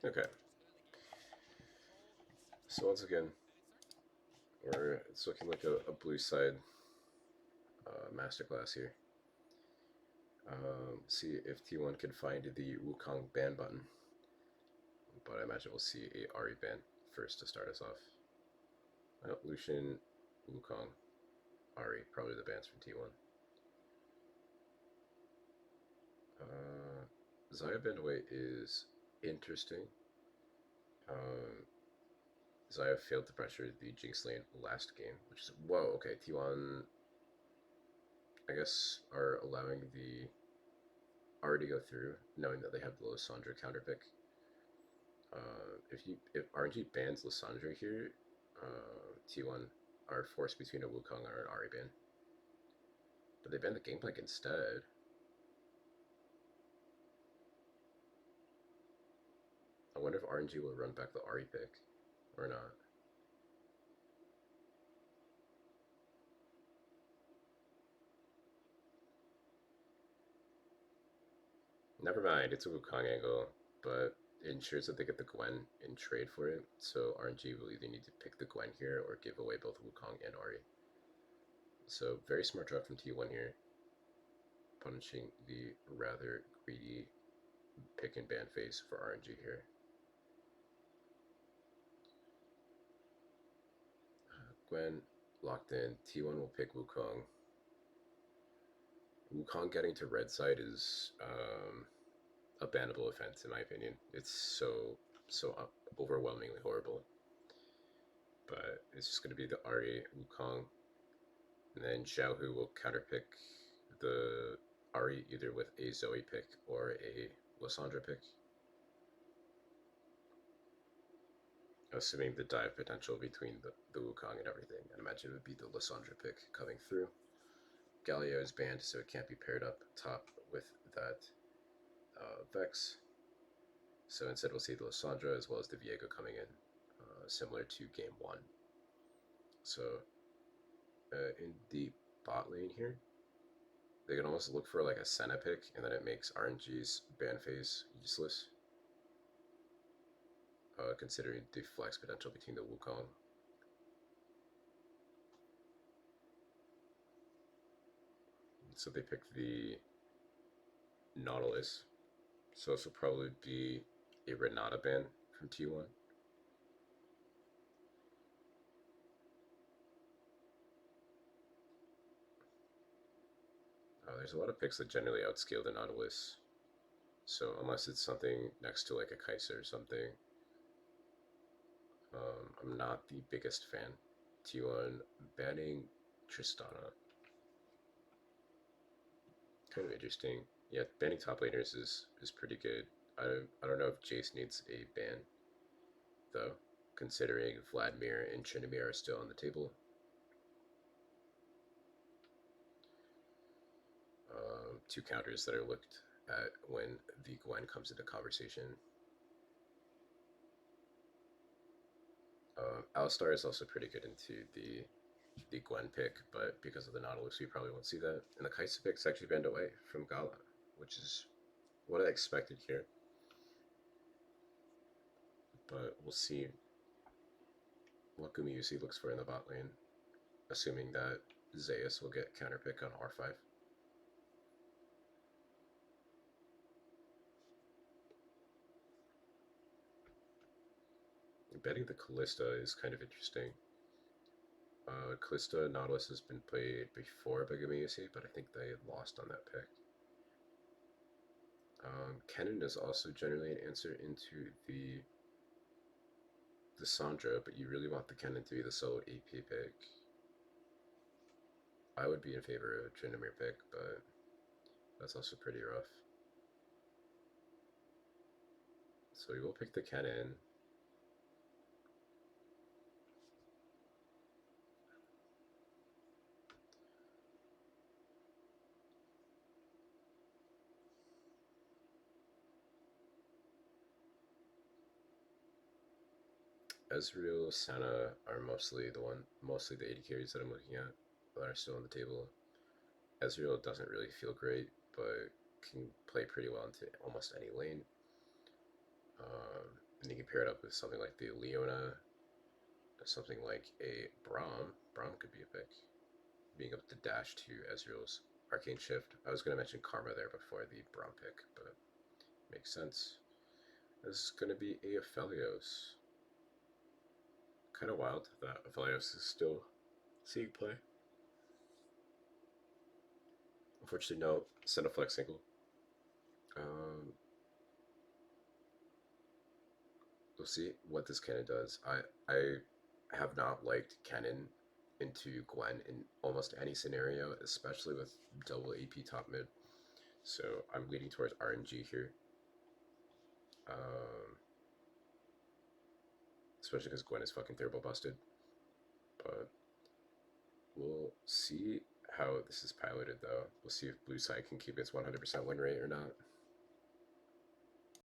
Okay, so once again, it's looking like a blue side masterclass here. See if T1 can find the Wukong ban button, but I imagine we'll see a Ari ban first to start us off. Lucian, Wukong, Ari, probably the bans from T1. Zaya band away is interesting. Um, Zaya failed to pressure the Jinx lane last game, which is whoa. Okay, T1 I guess are allowing the R to go through, knowing that they have the Lissandra counter pick. If RNG bans Lissandra here, T1 are forced between a Wukong or an Ari ban. But they ban the Gangplank instead. I wonder if RNG will run back the Ari pick or not. Never mind, it's a Wukong angle, but it ensures that they get the Gwen in trade for it. So RNG will either need to pick the Gwen here or give away both Wukong and Ari. So very smart draw from T1 here, punishing the rather greedy pick and ban phase for RNG here. Gwen locked in. T1 will pick Wukong. Wukong getting to red side is a bannable offense in my opinion. It's so overwhelmingly horrible. But it's just going to be the Ari Wukong, and then Xiaohu will counterpick the Ari either with a Zoe pick or a Lissandra pick, assuming the dive potential between the Wukong and everything. I imagine it would be the Lissandra pick coming through. Galio is banned, so it can't be paired up top with that Vex. So instead, we'll see the Lissandra as well as the Viego coming in, similar to game one. So in the bot lane here, they can almost look for like a Senna pick, and then it makes RNG's ban phase useless, considering the flex potential between the Wukong. So they picked the Nautilus. So this will probably be a Renata ban from T1. There's a lot of picks that generally outscale the Nautilus. So unless it's something next to like a Kaiser or something, I'm not the biggest fan. T1 banning Tristana. Kind of interesting. Yeah, banning top laners is pretty good. I don't know if Jace needs a ban though, considering Vladimir and Tryndamere are still on the table. Two counters that are looked at when the Gwen comes into conversation. Alistar is also pretty good into the Gwen pick, but because of the Nautilus, we probably won't see that. And the Kai'Sa pick's actually banned away from Gala, which is what I expected here. But we'll see what Gumayusi looks for in the bot lane, assuming that Zeus will get counterpick on R5. Betting the Callista is kind of interesting. Callista Nautilus has been played before by Gumayusi, but I think they lost on that pick. Kennen is also generally an answer into the Sandra, but you really want the Kennen to be the solo AP pick. I would be in favor of a Tryndamere pick, but that's also pretty rough. So we will pick the Kennen. Ezreal, Senna are mostly the AD carries that I'm looking at that are still on the table. Ezreal doesn't really feel great, but can play pretty well into almost any lane. And you can pair it up with something like the Leona, something like a Braum. Braum could be a pick. Being able to dash to Ezreal's Arcane Shift. I was going to mention Karma there before the Braum pick, but makes sense. This is going to be a Aphelios. Kind of wild that Aphelios is still seeing play. Unfortunately, no Cineflex single. We'll see what this cannon does. I have not liked cannon into Gwen in almost any scenario, especially with double AP top mid. So I'm leaning towards RNG here. Especially because Gwen is fucking turbo busted. But we'll see how this is piloted though. We'll see if blue side can keep its 100% win rate or not.